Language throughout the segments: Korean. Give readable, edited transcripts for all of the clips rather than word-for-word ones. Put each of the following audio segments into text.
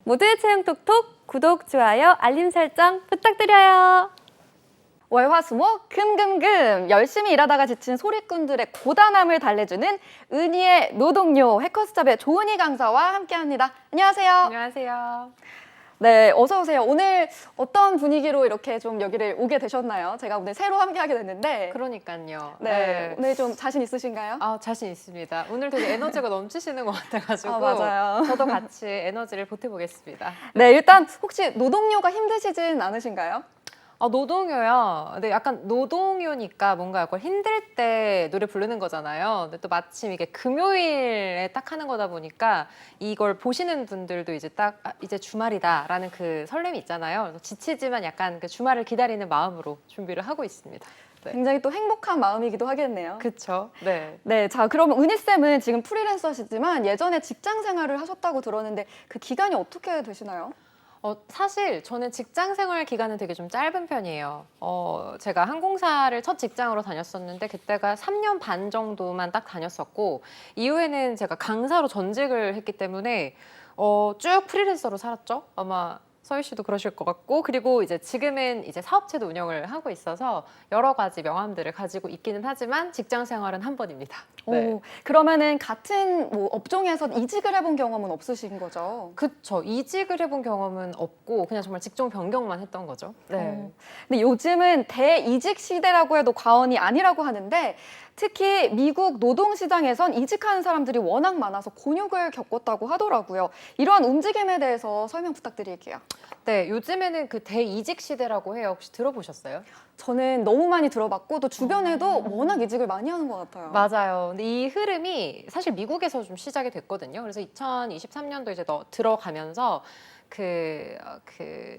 모두의 채용 톡톡 구독, 좋아요, 알림 설정 부탁드려요. 월화수목 금금금 열심히 일하다가 지친 소리꾼들의 고단함을 달래주는 은희의 노동요 해커스잡의 조은희 강사와 함께합니다. 안녕하세요. 안녕하세요. 네, 어서 오세요. 오늘 어떤 분위기로 이렇게 좀 여기를 오게 되셨나요? 제가 오늘 새로 함께하게 됐는데. 그러니까요. 네, 오늘 좀 자신 있으신가요? 자신 있습니다. 오늘 되게 에너지가 넘치시는 것 같아가지고 맞아요. 저도 같이 에너지를 보태보겠습니다. 네, 일단 혹시 노동요가 힘드시진 않으신가요? 노동요요. 근데 약간 노동요니까 뭔가 약간 힘들 때 노래 부르는 거잖아요. 근데 또 마침 이게 금요일에 딱 하는 거다 보니까 이걸 보시는 분들도 이제 딱 이제 주말이다라는 그 설렘이 있잖아요. 그래서 지치지만 약간 그 주말을 기다리는 마음으로 준비를 하고 있습니다. 네. 굉장히 또 행복한 마음이기도 하겠네요. 그쵸? 네. 네, 자, 그러면 은희쌤은 지금 프리랜서시지만 예전에 직장 생활을 하셨다고 들었는데 그 기간이 어떻게 되시나요? 사실 저는 직장 생활 기간은 되게 좀 짧은 편이에요. 제가 항공사를 첫 직장으로 다녔었는데 그때가 3년 반 정도만 딱 다녔었고 이후에는 제가 강사로 전직을 했기 때문에 쭉 프리랜서로 살았죠. 아마 서희 씨도 그러실 것 같고, 그리고 이제 지금은 이제 사업체도 운영을 하고 있어서 여러 가지 명함들을 가지고 있기는 하지만 직장 생활은 한 번입니다. 네. 오, 그러면은 같은 뭐 업종에서 이직을 해본 경험은 없으신 거죠? 그쵸. 이직을 해본 경험은 없고 그냥 정말 직종 변경만 했던 거죠. 네. 근데 요즘은 대이직 시대라고 해도 과언이 아니라고 하는데 특히 미국 노동시장에선 이직하는 사람들이 워낙 많아서 곤욕을 겪었다고 하더라고요. 이러한 움직임에 대해서 설명 부탁드릴게요. 네, 요즘에는 그 대이직 시대라고 해요. 혹시 들어보셨어요? 저는 너무 많이 들어봤고 또 주변에도 워낙 이직을 많이 하는 것 같아요. 맞아요. 근데 이 흐름이 사실 미국에서 좀 시작이 됐거든요. 그래서 2023년도 이제 들어가면서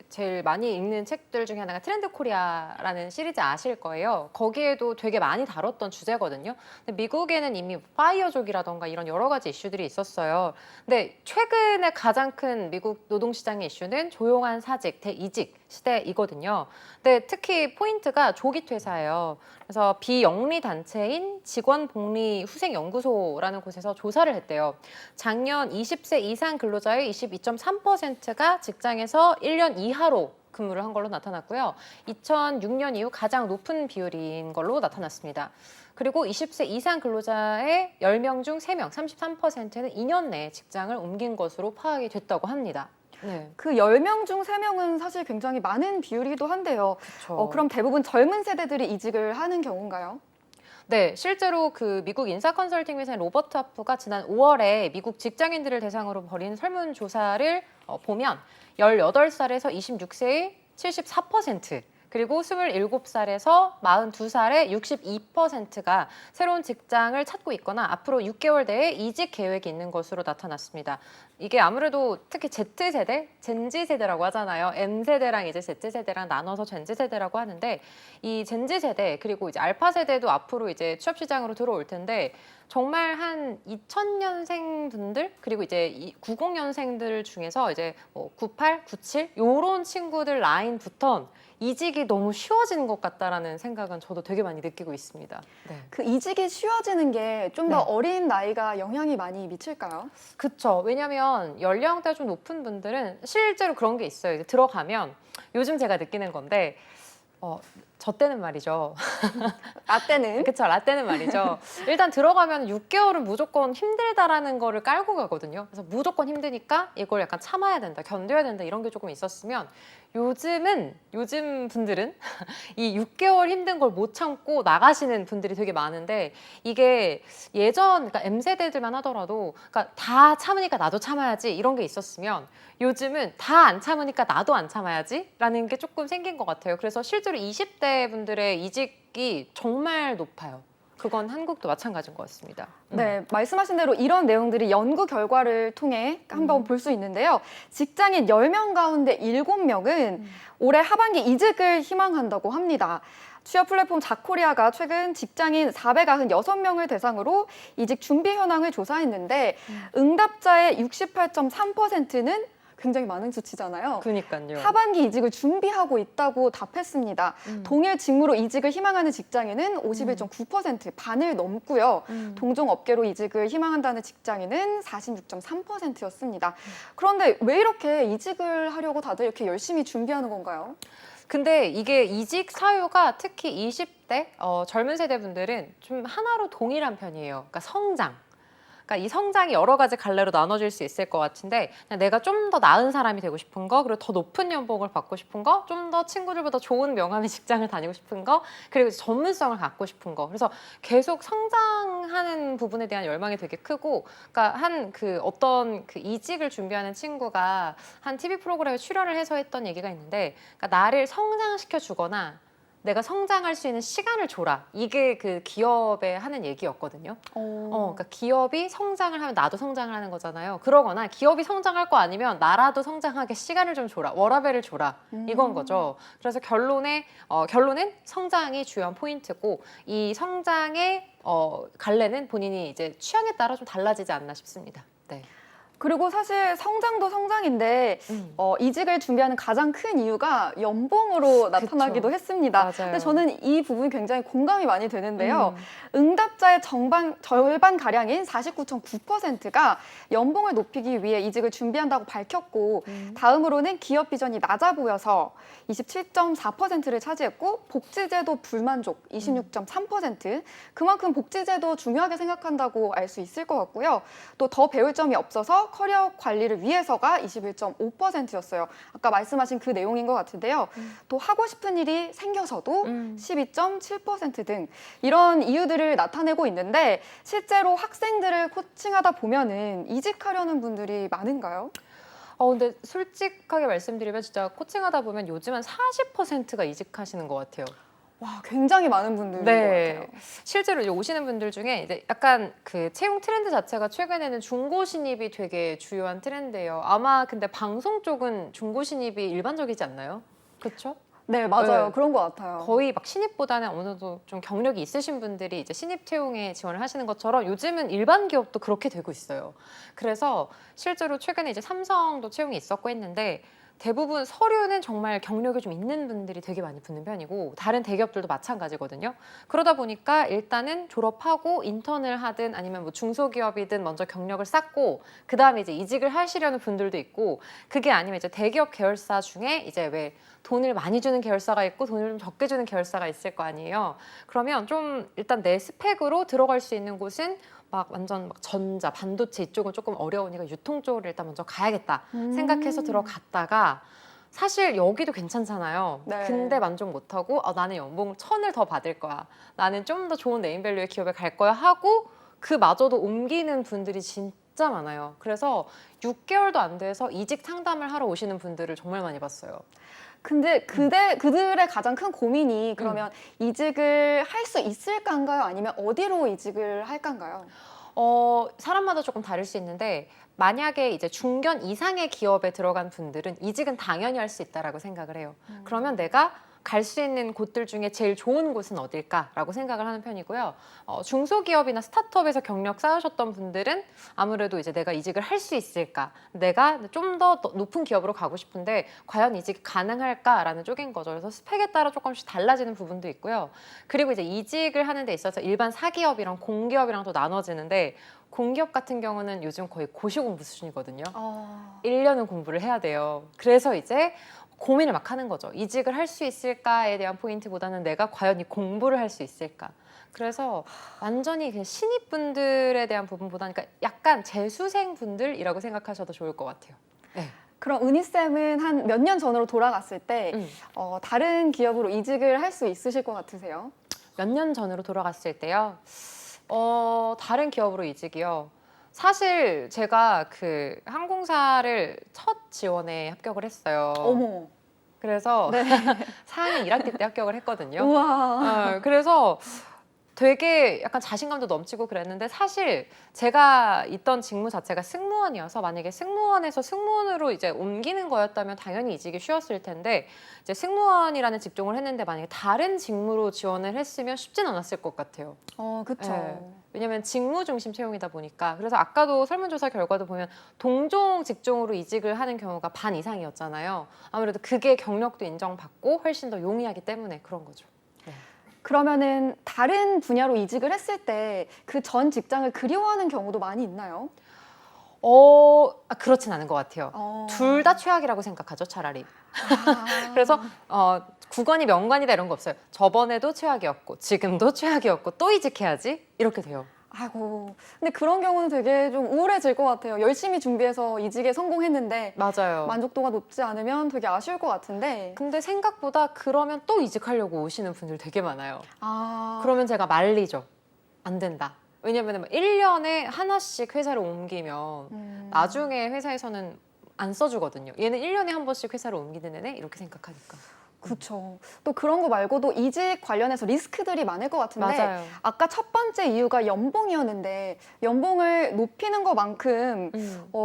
제일 많이 읽는 책들 중에 하나가 트렌드 코리아라는 시리즈 아실 거예요. 거기에도 되게 많이 다뤘던 주제거든요. 근데 미국에는 이미 파이어족이라던가 이런 여러 가지 이슈들이 있었어요. 근데 최근에 가장 큰 미국 노동시장의 이슈는 조용한 사직, 대이직 시대이거든요. 근데 특히 포인트가 조기 퇴사예요. 그래서 비영리 단체인 직원복리후생연구소라는 곳에서 조사를 했대요. 작년 20세 이상 근로자의 22.3%가 직장에서 1년 이하로 근무를 한 걸로 나타났고요. 2006년 이후 가장 높은 비율인 걸로 나타났습니다. 그리고 20세 이상 근로자의 10명 중 3명, 33%는 2년 내에 직장을 옮긴 것으로 파악이 됐다고 합니다. 네. 그 10명 중 3명은 사실 굉장히 많은 비율이기도 한데요. 그렇죠. 그럼 대부분 젊은 세대들이 이직을 하는 경우인가요? 네, 실제로 그 미국 인사 컨설팅 회사인 로버트 하프가 지난 5월에 미국 직장인들을 대상으로 벌인 설문조사를 보면 18살에서 26세의 74%, 그리고 27살에서 42살의 62%가 새로운 직장을 찾고 있거나 앞으로 6개월 내에 이직 계획이 있는 것으로 나타났습니다. 이게 아무래도 특히 Z세대, 젠지세대라고 하잖아요. M세대랑 이제 Z세대랑 나눠서 젠지세대라고 하는데 이 젠지세대 그리고 이제 알파세대도 앞으로 이제 취업시장으로 들어올 텐데 정말 한 2000년생 분들 그리고 이제 90년생들 중에서 이제 뭐 98, 97 요런 친구들 라인부터 이직이 너무 쉬워지는 것 같다라는 생각은 저도 되게 많이 느끼고 있습니다. 네. 그 이직이 쉬워지는 게 좀 더 네. 어린 나이가 영향이 많이 미칠까요? 그쵸. 왜냐면 연령대 좀 높은 분들은 실제로 그런 게 있어요. 이제 들어가면 요즘 제가 느끼는 건데 저 때는 말이죠. 라떼는? 그쵸. 라떼는 말이죠. 일단 들어가면 6개월은 무조건 힘들다라는 거를 깔고 가거든요. 그래서 무조건 힘드니까 이걸 약간 참아야 된다, 견뎌야 된다 이런 게 조금 있었으면 요즘 분들은 이 6개월 힘든 걸 못 참고 나가시는 분들이 되게 많은데 이게 그러니까 M세대들만 하더라도 그러니까 다 참으니까 나도 참아야지 이런 게 있었으면 요즘은 다 안 참으니까 나도 안 참아야지 라는 게 조금 생긴 것 같아요. 그래서 실제로 20대 분들의 이직이 정말 높아요. 그건 한국도 마찬가지인 것 같습니다. 네, 말씀하신 대로 이런 내용들이 연구 결과를 통해 한번 볼 수 있는데요. 직장인 10명 가운데 7명은 올해 하반기 이직을 희망한다고 합니다. 취업 플랫폼 자코리아가 최근 직장인 496명을 대상으로 이직 준비 현황을 조사했는데 응답자의 68.3%는 굉장히 많은 수치잖아요. 그니까요. 하반기 이직을 준비하고 있다고 답했습니다. 동일 직무로 이직을 희망하는 직장인은 51.9%, 반을 넘고요. 동종 업계로 이직을 희망한다는 직장인은 46.3%였습니다. 그런데 왜 이렇게 이직을 하려고 다들 이렇게 열심히 준비하는 건가요? 근데 이게 이직 사유가 특히 20대 젊은 세대 분들은 좀 하나로 동일한 편이에요. 그러니까 성장. 그러니까 이 성장이 여러 가지 갈래로 나눠질 수 있을 것 같은데 그냥 내가 좀 더 나은 사람이 되고 싶은 거, 그리고 더 높은 연봉을 받고 싶은 거, 좀 더 친구들보다 좋은 명함의 직장을 다니고 싶은 거, 그리고 전문성을 갖고 싶은 거. 그래서 계속 성장하는 부분에 대한 열망이 되게 크고, 그러니까 한 그 어떤 그 이직을 준비하는 친구가 한 TV 프로그램에 출연을 해서 했던 얘기가 있는데, 그러니까 나를 성장시켜 주거나 내가 성장할 수 있는 시간을 줘라. 이게 그 기업에 하는 얘기였거든요. 그러니까 기업이 성장을 하면 나도 성장을 하는 거잖아요. 그러거나 기업이 성장할 거 아니면 나라도 성장하게 시간을 좀 줘라. 워라밸을 줘라. 이건 거죠. 그래서 결론은 성장이 주요한 포인트고, 이 성장의 갈래는 본인이 이제 취향에 따라 좀 달라지지 않나 싶습니다. 네. 그리고 사실 성장도 성장인데 이직을 준비하는 가장 큰 이유가 연봉으로 나타나기도 했습니다. 맞아요. 근데 저는 이 부분이 굉장히 공감이 많이 되는데요. 응답자의 절반가량인 49.9%가 연봉을 높이기 위해 이직을 준비한다고 밝혔고, 다음으로는 기업 비전이 낮아 보여서 27.4%를 차지했고, 복지제도 불만족 26.3%, 그만큼 복지제도 중요하게 생각한다고 알 수 있을 것 같고요. 또 더 배울 점이 없어서 커리어 관리를 위해서가 21.5%였어요. 아까 말씀하신 그 내용인 것 같은데요. 또 하고 싶은 일이 생겨서도 12.7% 등 이런 이유들을 나타내고 있는데, 실제로 학생들을 코칭하다 보면은 이직하려는 분들이 많은가요? 근데 솔직하게 말씀드리면 진짜 코칭하다 보면 요즘은 40%가 이직하시는 것 같아요. 와, 굉장히 많은 분들인 것 같아요. 실제로 이제 오시는 분들 중에 이제 약간 그 채용 트렌드 자체가 최근에는 중고 신입이 되게 주요한 트렌드예요. 아마 근데 방송 쪽은 중고 신입이 일반적이지 않나요? 그렇죠? 네, 맞아요. 네. 그런 것 같아요. 거의 막 신입보다는 어느 정도 좀 경력이 있으신 분들이 이제 신입 채용에 지원을 하시는 것처럼 요즘은 일반 기업도 그렇게 되고 있어요. 그래서 실제로 최근에 이제 삼성도 채용이 있었고 했는데, 대부분 서류는 정말 경력이 좀 있는 분들이 되게 많이 붙는 편이고, 다른 대기업들도 마찬가지거든요. 그러다 보니까 일단은 졸업하고 인턴을 하든 아니면 뭐 중소기업이든 먼저 경력을 쌓고 그 다음에 이제 이직을 하시려는 분들도 있고, 그게 아니면 이제 대기업 계열사 중에 이제 왜 돈을 많이 주는 계열사가 있고 돈을 좀 적게 주는 계열사가 있을 거 아니에요. 그러면 좀 일단 내 스펙으로 들어갈 수 있는 곳은 막 완전 막 전자, 반도체 이쪽은 조금 어려우니까 유통 쪽으로 일단 먼저 가야겠다 생각해서 들어갔다가, 사실 여기도 괜찮잖아요. 네. 근데 만족 못하고 나는 연봉 1,000을 더 받을 거야. 나는 좀 더 좋은 네임밸류의 기업에 갈 거야 하고 그마저도 옮기는 분들이 진짜 많아요. 그래서 6개월도 안 돼서 이직 상담을 하러 오시는 분들을 정말 많이 봤어요. 근데 그들의 가장 큰 고민이 그러면 이직을 할 수 있을까인가요? 아니면 어디로 이직을 할까인가요? 사람마다 조금 다를 수 있는데, 만약에 이제 중견 이상의 기업에 들어간 분들은 이직은 당연히 할 수 있다라고 생각을 해요. 그러면 내가 갈 수 있는 곳들 중에 제일 좋은 곳은 어딜까라고 생각을 하는 편이고요. 중소기업이나 스타트업에서 경력 쌓으셨던 분들은 아무래도 이제 내가 이직을 할 수 있을까, 내가 좀 더 높은 기업으로 가고 싶은데 과연 이직이 가능할까라는 쪽인 거죠. 그래서 스펙에 따라 조금씩 달라지는 부분도 있고요. 그리고 이제 이직을 하는 데 있어서 일반 사기업이랑 공기업이랑 또 나눠지는데, 공기업 같은 경우는 요즘 거의 고시공부 수준이거든요. 1년은 공부를 해야 돼요. 그래서 이제 고민을 막 하는 거죠. 이직을 할 수 있을까에 대한 포인트보다는 내가 과연 이 공부를 할 수 있을까. 그래서 완전히 그냥 신입분들에 대한 부분보다는, 그러니까 약간 재수생분들이라고 생각하셔도 좋을 것 같아요. 네. 그럼 은희쌤은 한 몇 년 전으로 돌아갔을 때 다른 기업으로 이직을 할 수 있으실 것 같으세요? 몇 년 전으로 돌아갔을 때요. 다른 기업으로 이직이요. 사실 제가 그 항공사를 첫 지원에 합격을 했어요. 어머. 그래서 네. 4학년 1학기 때 합격을 했거든요. 우와. 그래서 되게 약간 자신감도 넘치고 그랬는데 사실 제가 있던 직무 자체가 승무원이어서 만약에 승무원에서 승무원으로 이제 옮기는 거였다면 당연히 이직이 쉬웠을 텐데 이제 승무원이라는 직종을 했는데 만약에 다른 직무로 지원을 했으면 쉽진 않았을 것 같아요. 그쵸. 네. 왜냐면 직무 중심 채용이다 보니까. 그래서 아까도 설문조사 결과도 보면 동종 직종으로 이직을 하는 경우가 반 이상이었잖아요. 아무래도 그게 경력도 인정받고 훨씬 더 용이하기 때문에 그런 거죠. 그러면은 다른 분야로 이직을 했을 때 그 전 직장을 그리워하는 경우도 많이 있나요? 그렇진 않은 것 같아요. 둘 다 최악이라고 생각하죠, 차라리. 그래서 구관이 명관이다 이런 거 없어요. 저번에도 최악이었고 지금도 최악이었고 또 이직해야지 이렇게 돼요. 아이고, 근데 그런 경우는 되게 좀 우울해질 것 같아요. 열심히 준비해서 이직에 성공했는데 맞아요. 만족도가 높지 않으면 되게 아쉬울 것 같은데. 근데 생각보다 그러면 또 이직하려고 오시는 분들 되게 많아요. 아, 그러면 제가 말리죠. 안 된다. 왜냐면 1년에 하나씩 회사를 옮기면 나중에 회사에서는 안 써주거든요. 얘는 1년에 한 번씩 회사를 옮기는 애네? 이렇게 생각하니까. 그렇죠. 또 그런 거 말고도 이직 관련해서 리스크들이 많을 것 같은데 맞아요. 아까 첫 번째 이유가 연봉이었는데 연봉을 높이는 것만큼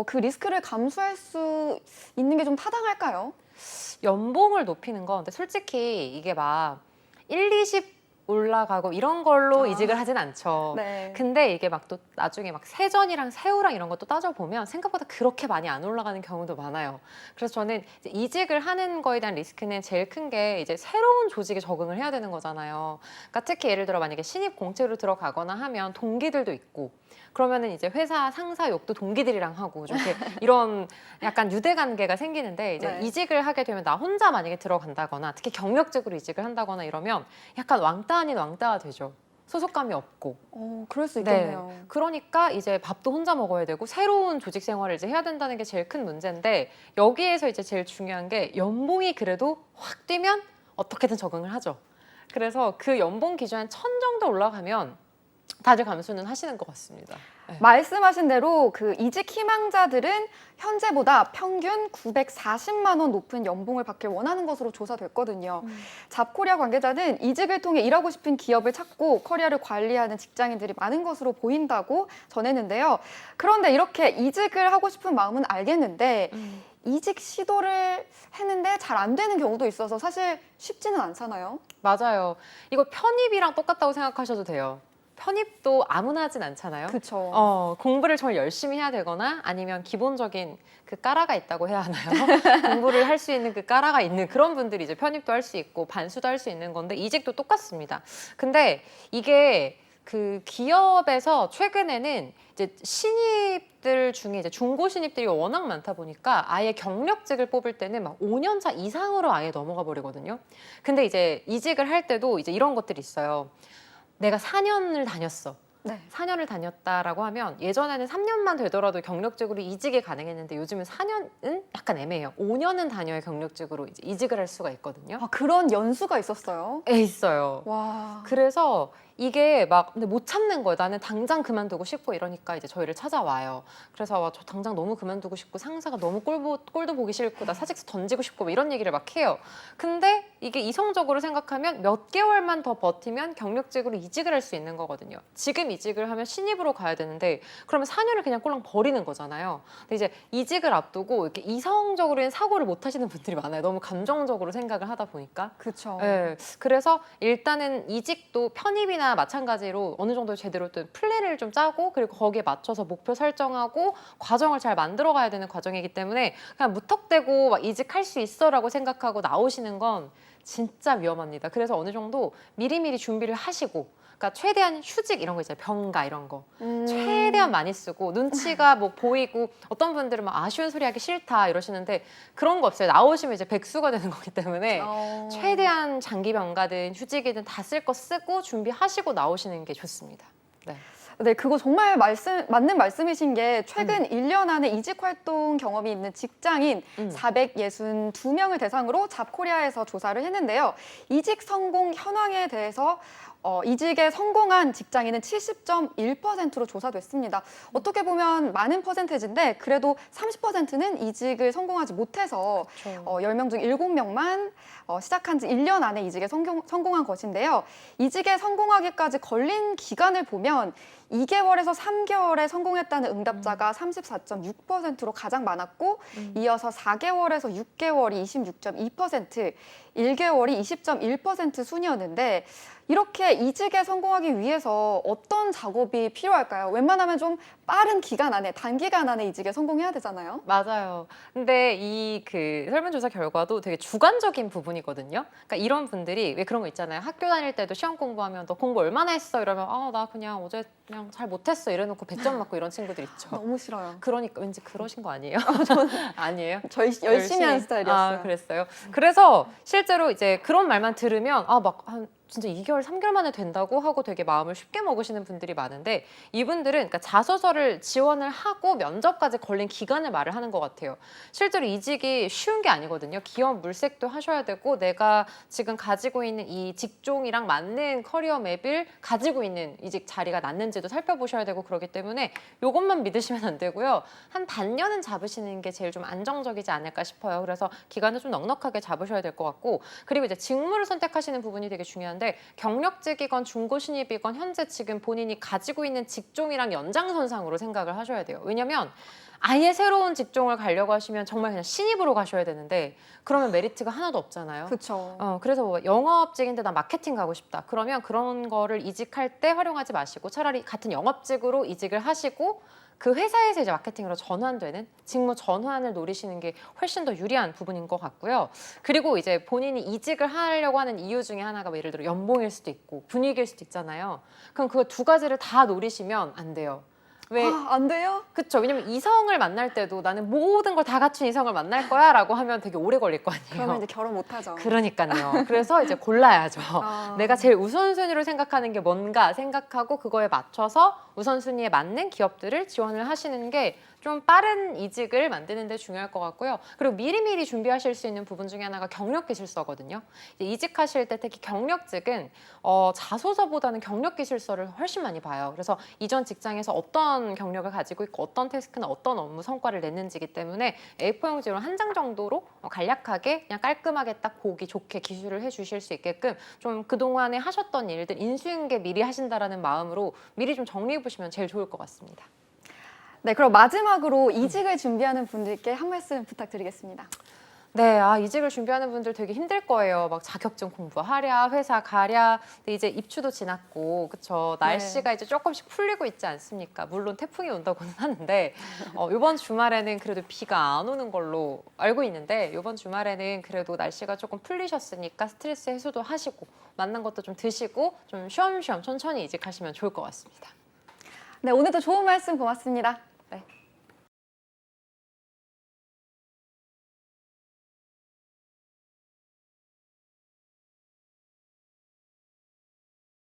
그 리스크를 감수할 수 있는 게 좀 타당할까요? 연봉을 높이는 건 근데 솔직히 이게 막 1, 20 올라가고 이런 걸로 이직을 하진 않죠. 네. 근데 이게 막 또 나중에 막 세전이랑 세후랑 이런 것도 따져보면 생각보다 그렇게 많이 안 올라가는 경우도 많아요. 그래서 저는 이제 이직을 하는 거에 대한 리스크는 제일 큰 게 이제 새로운 조직에 적응을 해야 되는 거잖아요. 그러니까 특히 예를 들어 만약에 신입 공채로 들어가거나 하면 동기들도 있고 그러면은 이제 회사 상사 욕도 동기들이랑 하고 좀 이렇게 이런 약간 유대 관계가 생기는데 이제 네. 이직을 하게 되면 나 혼자 만약에 들어간다거나 특히 경력직으로 이직을 한다거나 이러면 약간 왕따 아닌 왕따가 되죠. 소속감이 없고. 그럴 수 있겠네요. 그러니까 이제 밥도 혼자 먹어야 되고 새로운 조직 생활을 이제 해야 된다는 게 제일 큰 문제인데 여기에서 이제 제일 중요한 게 연봉이 그래도 확 뛰면 어떻게든 적응을 하죠. 그래서 그 연봉 기준 한 1000 정도 올라가면 다들 감수는 하시는 것 같습니다. 네. 말씀하신 대로 그 이직 희망자들은 현재보다 평균 940만 원 높은 연봉을 받길 원하는 것으로 조사됐거든요. 잡코리아 관계자는 이직을 통해 일하고 싶은 기업을 찾고 커리어를 관리하는 직장인들이 많은 것으로 보인다고 전했는데요. 그런데 이렇게 이직을 하고 싶은 마음은 알겠는데 이직 시도를 했는데 잘 안 되는 경우도 있어서 사실 쉽지는 않잖아요. 맞아요. 이거 편입이랑 똑같다고 생각하셔도 돼요. 편입도 아무나 하진 않잖아요. 그렇죠. 공부를 정말 열심히 해야 되거나 아니면 기본적인 그 까라가 있다고 해야 하나요? 공부를 할 수 있는 그 까라가 있는 그런 분들이 이제 편입도 할 수 있고 반수도 할 수 있는 건데 이직도 똑같습니다. 근데 이게 그 기업에서 최근에는 이제 신입들 중에 이제 중고 신입들이 워낙 많다 보니까 아예 경력직을 뽑을 때는 막 5년 차 이상으로 아예 넘어가 버리거든요. 근데 이제 이직을 할 때도 이제 이런 것들이 있어요. 내가 4년을 다녔어. 네. 4년을 다녔다라고 하면 예전에는 3년만 되더라도 경력직으로 이직이 가능했는데 요즘은 4년은 약간 애매해요. 5년은 다녀야 경력직으로 이제 이직을 할 수가 있거든요. 아, 그런 연수가 있었어요? 있어요. 와. 그래서 이게 막 근데 못 참는 거예요. 나는 당장 그만두고 싶고 이러니까 이제 저희를 찾아와요. 그래서 저 당장 너무 그만두고 싶고 상사가 너무 꼴도 보기 싫고 나 사직서 던지고 싶고 뭐 이런 얘기를 막 해요. 근데 이게 이성적으로 생각하면 몇 개월만 더 버티면 경력직으로 이직을 할 수 있는 거거든요. 지금 이직을 하면 신입으로 가야 되는데 그러면 4년을 그냥 꼴랑 버리는 거잖아요. 근데 이제 이직을 앞두고 이렇게 이성적으로는 사고를 못 하시는 분들이 많아요. 너무 감정적으로 생각을 하다 보니까. 그렇죠. 네, 그래서 일단은 이직도 편입이나 마찬가지로 어느 정도 제대로 또 플랜을 좀 짜고 그리고 거기에 맞춰서 목표 설정하고 과정을 잘 만들어 가야 되는 과정이기 때문에 그냥 무턱대고 막 이직할 수 있어라고 생각하고 나오시는 건 진짜 위험합니다. 그래서 어느 정도 미리미리 준비를 하시고 그러니까 최대한 휴직 이런 거 있잖아요. 병가 이런 거 최대한 많이 쓰고 눈치가 뭐 보이고 어떤 분들은 막 아쉬운 소리 하기 싫다 이러시는데 그런 거 없어요. 나오시면 이제 백수가 되는 거기 때문에 최대한 장기 병가든 휴직이든 다 쓸 거 쓰고 준비하시고 나오시는 게 좋습니다. 네. 네, 그거 정말 맞는 말씀이신 게 최근 1년 안에 이직 활동 경험이 있는 직장인 462명을 대상으로 잡코리아에서 조사를 했는데요. 이직 성공 현황에 대해서 이직에 성공한 직장인은 70.1%로 조사됐습니다. 어떻게 보면 많은 퍼센테이지인데 그래도 30%는 이직을 성공하지 못해서 그렇죠. 10명 중 7명만 시작한 지 1년 안에 이직에 성공한 것인데요. 이직에 성공하기까지 걸린 기간을 보면 2개월에서 3개월에 성공했다는 응답자가 34.6%로 가장 많았고 이어서 4개월에서 6개월이 26.2%, 1개월이 20.1% 순이었는데 이렇게 이직에 성공하기 위해서 어떤 작업이 필요할까요? 웬만하면 좀 빠른 기간 안에, 단기간 안에 이직에 성공해야 되잖아요. 맞아요. 근데 이 그 설문조사 결과도 되게 주관적인 부분이거든요. 그러니까 이런 분들이 왜 그런 거 있잖아요. 학교 다닐 때도 시험 공부하면 너 공부 얼마나 했어? 이러면 나 그냥 어제 그냥 잘 못했어. 이래놓고 100점 맞고 이런 친구들 있죠. 너무 싫어요. 그러니까 왠지 그러신 거 아니에요? 아니에요? 저희 열심히 한 스타일이었어요. 아, 그랬어요. 그래서 실제로 이제 그런 말만 들으면 진짜 2개월, 3개월 만에 된다고 하고 되게 마음을 쉽게 먹으시는 분들이 많은데 이분들은 그러니까 자소서를 지원을 하고 면접까지 걸린 기간을 말을 하는 것 같아요. 실제로 이직이 쉬운 게 아니거든요. 기업 물색도 하셔야 되고 내가 지금 가지고 있는 이 직종이랑 맞는 커리어 맵을 가지고 있는 이직 자리가 났는지도 살펴보셔야 되고 그러기 때문에 이것만 믿으시면 안 되고요. 한 반년은 잡으시는 게 제일 좀 안정적이지 않을까 싶어요. 그래서 기간을 좀 넉넉하게 잡으셔야 될 것 같고 그리고 이제 직무를 선택하시는 부분이 되게 중요한데 경력직이건 중고 신입이건 현재 지금 본인이 가지고 있는 직종이랑 연장선상으로 생각을 하셔야 돼요. 왜냐면 아예 새로운 직종을 가려고 하시면 정말 그냥 신입으로 가셔야 되는데 그러면 메리트가 하나도 없잖아요. 그렇죠. 그래서 뭐 영업직인데 나 마케팅 가고 싶다. 그러면 그런 거를 이직할 때 활용하지 마시고 차라리 같은 영업직으로 이직을 하시고 그 회사에서 이제 마케팅으로 전환되는 직무 전환을 노리시는 게 훨씬 더 유리한 부분인 것 같고요. 그리고 이제 본인이 이직을 하려고 하는 이유 중에 하나가 뭐 예를 들어 연봉일 수도 있고 분위기일 수도 있잖아요. 그럼 그 두 가지를 다 노리시면 안 돼요. 왜? 안 돼요? 그쵸. 왜냐면 이성을 만날 때도 나는 모든 걸 다 갖춘 이성을 만날 거야 라고 하면 되게 오래 걸릴 거 아니에요. 그러면 이제 결혼 못 하죠. 그러니까요. 그래서 이제 골라야죠. 아. 내가 제일 우선순위로 생각하는 게 뭔가 생각하고 그거에 맞춰서 우선순위에 맞는 기업들을 지원을 하시는 게 좀 빠른 이직을 만드는 데 중요할 것 같고요. 그리고 미리미리 준비하실 수 있는 부분 중에 하나가 경력기술서거든요. 이제 이직하실 때 특히 경력직은 자소서보다는 경력기술서를 훨씬 많이 봐요. 그래서 이전 직장에서 어떤 경력을 가지고 있고 어떤 태스크나 어떤 업무 성과를 냈는지이기 때문에 A4용지로 한 장 정도로 간략하게 그냥 깔끔하게 딱 보기 좋게 기술을 해주실 수 있게끔 좀 그동안에 하셨던 일들 인수인계 미리 하신다라는 마음으로 미리 좀 정리해 보시면 제일 좋을 것 같습니다. 네, 그럼 마지막으로 이직을 준비하는 분들께 한 말씀 부탁드리겠습니다. 네, 이직을 준비하는 분들 되게 힘들 거예요. 막 자격증 공부하랴, 회사 가랴. 근데 이제 입추도 지났고, 그쵸. 날씨가 이제 조금씩 풀리고 있지 않습니까? 물론 태풍이 온다고는 하는데, 이번 주말에는 그래도 비가 안 오는 걸로 알고 있는데, 이번 주말에는 그래도 날씨가 조금 풀리셨으니까 스트레스 해소도 하시고, 맞는 것도 좀 드시고, 좀 쉬엄쉬엄 천천히 이직하시면 좋을 것 같습니다. 네, 오늘도 좋은 말씀 고맙습니다.